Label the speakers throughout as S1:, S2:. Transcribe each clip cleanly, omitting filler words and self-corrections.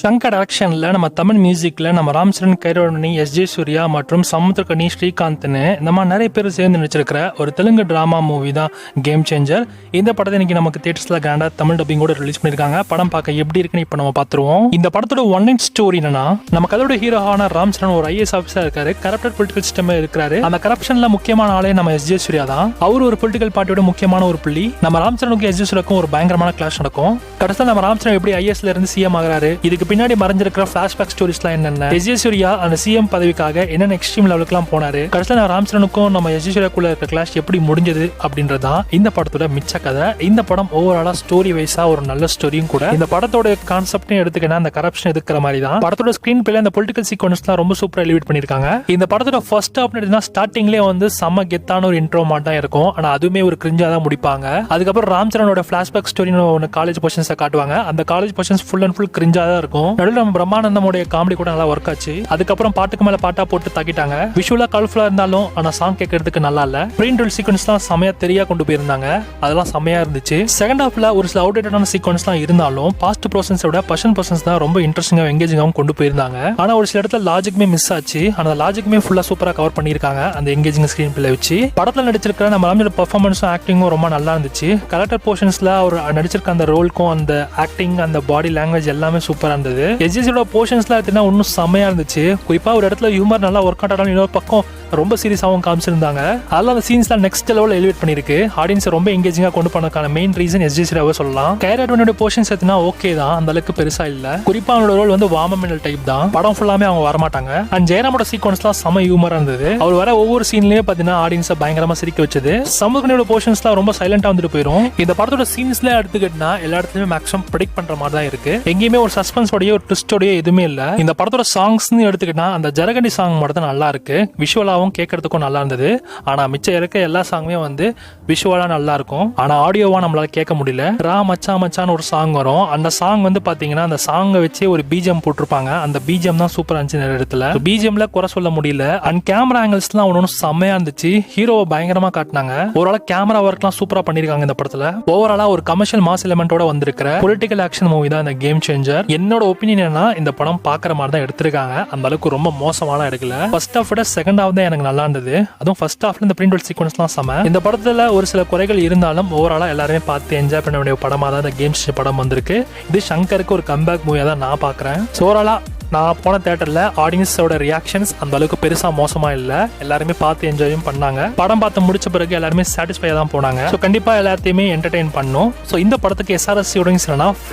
S1: சங்கர் டைரக்ஷன்ல நம்ம தமிழ் மியூசிக்ல நம்ம ராம் சரண், கைரோமணி, எஸ்.ஜே. சூர்யா மற்றும் சமுத்திரக்கனி, ஸ்ரீகாந்த்னு இந்த மாதிரி நிறைய பேர் சேர்ந்து நடிச்சிருக்கிற ஒரு தெலுங்கு டிராமா மூவி தான் கேம் சேஞ்சர். இந்த படத்தை இன்னைக்கு நமக்கு தியேட்டர்ஸ்ல கிராண்டா தமிழ் டப்பிங் கூட ரிலீஸ் பண்ணிருக்காங்க. படம் பார்க்க எப்படி இருக்குன்னு இப்ப நம்ம பாத்துருவோம். இந்த படத்தோட ஒன் லைன் ஸ்டோரி என்னன்னா, நம்ம கதையோட ஹீரோவான ராம் சரண் ஒரு ஐஏஎஸ் ஆஃபீஸரா இருக்காரு. கரப்டட் பொலிட்டிகல் சிஸ்டம்ல இருக்காரு. அந்த கரப்ஷன்ல முக்கியமான ஆளே நம்ம எஸ்.ஜே. சூர்யா தான். அவர் ஒரு பொலிட்டிகல் பார்ட்டியோட முக்கியமான ஒரு புள்ளி. நம்ம ராம் சரணுக்கும் எஸ்.ஜே. சூர்யாவுக்கும் ஒரு பயங்கரமான கிளாஷ் நடக்கும். கடைசியில் நம்ம ராம் சரண் எப்படி ஐஏஎஸ்ல இருந்து சிஎம் ஆகிறாரு, இதுக்கு பின்னாடி மறைஞ்சிருக்கிற பிளாஷ்பேக் ஸ்டோரிஸ்லாம் என்னென்ன, எஸ்.ஜே. சூர்யா அந்த சிஎம் பதவிக்காக என்னென்ன எக்ஸ்ட்ரீம் லெவலுக்குலாம் போனாரு, கடைசியில் நம்ம ராம் சரணுக்கும் நம்ம எஸ்.ஜே. சூர்யாக்குள்ள இருக்க கிளாஷ் எப்படி முடிஞ்சது அப்படின்றதான் இந்த படத்தோட மிச்ச கதை. இந்த படம் ஓவராலா ஸ்டோரி வைஸா ஒரு நல்ல ஸ்டோரியும் கூட. இந்த படத்தோட கான்செப்ட்னு எடுத்துக்கினா அந்த கரப்ஷன் எதுக்குற மாதிரி தான். படத்தோட ஸ்கிரீன் பிளே அந்த பொலிட்டிகல் சீக்வன்ஸ்லாம் ரொம்ப சூப்பரா எலிவேட் பண்ணிருக்காங்க. இந்த படத்தோட ஃபர்ஸ்ட் ஹாஃப் எடுத்தா ஸ்டார்டிங்லேயே வந்து செம்ம கெத்தான ஒரு இன்ட்ரோ மாதிரி தான் இருக்கும். ஆனா அதுவுமே ஒரு கிரிஞ்சா தான் முடிப்பாங்க. அதுக்கப்புறம் ராம் சரணோட பிளாஷ்பேக் ஸ்டோரின்னு ஒன்று காலேஜ் போர்ஷன்ஸ் காட்டுவாங்க. அந்த college portions full and full கிரிஞ்சா தான் இருக்கும். நடுவில் நம்ம பிரம்மானந்தமுடைய காமெடி கூட நல்லா ஒர்க் ஆச்சு. அதுக்கப்புறம் பாட்டுக்கு மேல பாட்டா போட்டு தாக்கிட்டாங்க. விஷுவலா கலர்ஃபுல்லா இருந்தாலும் ஆனா சாங் கேட்கறதுக்கு நல்லா இல்ல. பிரிண்ட் ரோல் சீக்வன்ஸ்லாம் செமையா தெரியா கொண்டு போயிருந்தாங்க. அதெல்லாம் செமையா இருந்துச்சு. செகண்ட் ஹாஃப்ல ஒரு சில அவுடேட்டடான சீக்வன்ஸ்லாம் இருந்தாலும் பாஸ்ட் ப்ரோசன்ஸோட பர்சன்ஸ் தான் ரொம்ப இன்ட்ரெஸ்டிங்கா எங்கேஜிங்காகவும் கொண்டு போயிருந்தாங்க. ஆனா ஒரு சில இடத்துல லாஜிக்குமே மிஸ் ஆச்சு. ஆனா லாஜிக்குமே ஃபுல்லா சூப்பரா கவர் பண்ணிருக்காங்க அந்த எங்கேஜிங் ஸ்கிரீன் பிளே வச்சு. படத்துல நடிச்சிருக்கிற நம்ம ராமோட பெர்ஃபார்மன்ஸும் ஆக்டிங்கும் ரொம்ப நல்லா இருந்துச்சு. கரெக்டர் போர்ஷன்ஸ்ல அவர் நடிச்சிருக்க அந்த ரோலுக்கும் அந்த ஆக்டிங் அந்த பாடி லாங்குவேஜ் எல்லாமே சூப்பரா இருந்தது. எஸ்ஜிசியோட போர்ஷன்ஸ்ல எடுத்தீங்கன்னா இன்னும் செம்மையா இருந்துச்சு. குறிப்பா ஒரு இடத்துல ஹியூமர் நல்லா ஒர்க் அவுட் ஆனாலும் இன்னொரு பக்கம் ரொம்ப சீரியஸாகவும் காமிச்சிருந்தாங்க. அதெல்லாம் அந்த சீன்ஸ்லாம் நெக்ஸ்ட் லெவலில் எலிவேட் பண்ணிருக்கு. ஆடியன்ஸ் ரொம்ப எங்கேஜிங்கா கொண்டு போனதுக்கான மெயின் ரீசன் எஸ்ஜிசியாவே சொல்லலாம். கைராட்டோட போர்ஷன்ஸ் எடுத்தா ஓகே தான், அந்த அளவுக்கு பெருசா இல்ல. குறிப்பா அவனோட ரோல் வந்து வார்மமெண்டல் டைப் தான். படம் ஃபுல்லாமே அவங்க வரமாட்டாங்க. அண்ட் ஜெயராமோட சீக்வன்ஸ்லாம் செம ஹியூமரா இருந்தது. அவர் வர ஒவ்வொரு சீன்லயே பாத்தீங்கன்னா ஆடியன்ஸை பயங்கரமா சிரிக்க வச்சது. சமுத்திரக்கனியோட போர்ஷன்ஸ்லாம் ரொம்ப சைலண்டா வந்துட்டு போயிடும். இந்த படத்தோட சீன்ஸ்ல எடுத்துக்கிட்டா எல்லா இடத்துலயுமே மேக்ஸிமம் ப்ரெடிக்ட் பண்ற மாதிரி தான் இருக்கு. எங்கேயுமே ஒரு சஸ்பென்ஸோடய ஒரு ட்விஸ்டோடய எதுவுமே இல்ல. இந்த படத்தோட சாங்ஸ்னு எடுத்துக்கிட்டா அந்த ஜரகண்டி சாங் மட்டும் நல்லா இருக்கு. விஷுவலாவும் கேட்கறதுக்கும் நல்லா இருந்தது. ஆனா மிச்சம் இருக்க எல்லா சாங்குமே வந்து விஷுவலா நல்லா இருக்கும். ஆனா ஆடியோவா நம்மளால கேட்க முடியல. ரா மச்சா மச்சான்னு ஒரு சாங் வரும். அந்த சாங் வந்து பாத்தீங்கன்னா அந்த சாங்கை வச்சு ஒரு பிஜிஎம் போட்டிருப்பாங்க. அந்த பிஜிஎம் தான் சூப்பரா இருந்துச்சு. நிறைய இடத்துல பிஜிஎம்ல குறை சொல்ல முடியல. அண்ட் கேமரா ஆங்கிள்ஸ்லாம் ஒன்னும் செம்மையா இருந்துச்சு. ஹீரோவை பயங்கரமா காட்டினாங்க. ஓவராலா கேமரா ஒர்க்லாம் சூப்பரா பண்ணிருக்காங்க இந்த படத்துல. ஓவராலா ஒரு கமர்ஷியல் மாஸ் எலிமெண்டோட வந்திருக்கிற பொலிட்டிக்கல் ஆக்ஷன் மூவி தான் இந்த கேம் சேஞ்சர். என்னோட ஒப்பீனியன் என்ன, இந்த படம் பாக்குற மாதிரி தான் எடுத்திருக்காங்க. அந்த அளவுக்கு ரொம்ப மோசமான எடுக்கல. ஃபர்ஸ்ட் ஹாஃப் விட செகண்ட் ஹாஃப் தான் எனக்கு நல்லா இருந்தது. அதுவும் ஃபர்ஸ்ட் ஹாஃப்ல இந்த பிரிண்ட் ரோல் சீக்வன்ஸ்லாம் செம. இந்த படத்துல ஒரு சில குறைகள் இருந்தாலும் ஓவராலா எல்லாருமே பார்த்து என்ஜாய் பண்ண வேண்டிய படமா தான் இந்த கேம் சேஞ்சர் படம் வந்திருக்கு. இது சங்கருக்கு ஒரு கம்பேக் மூவியா தான் நான் பாக்குறேன். ஓவராலா நான் போன தியேட்டர்ல ஆடியன்ஸோட ரியாக்ஷன்ஸ் அந்த அளவுக்கு பெருசா மோசமா இல்ல. எல்லாருமே பார்த்து என்ஜாயும் பண்ணாங்க. படம் பார்த்து முடிச்ச பிறகு எல்லாருமே சாட்டிஸ்ஃபையா தான் போனாங்க. ஸோ கண்டிப்பா எல்லாத்தையுமே என்டர்டெயின் பண்ணும். ஸோ இந்த படத்துக்கு SRS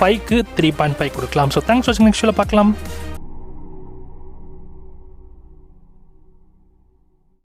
S1: 5க்கு 3.5 கொடுக்கலாம். ஸோ தேங்க்ஸ் ஃபார் வாட்சிங். நெக்ஸ்ட் வீடியோல பார்க்கலாம்.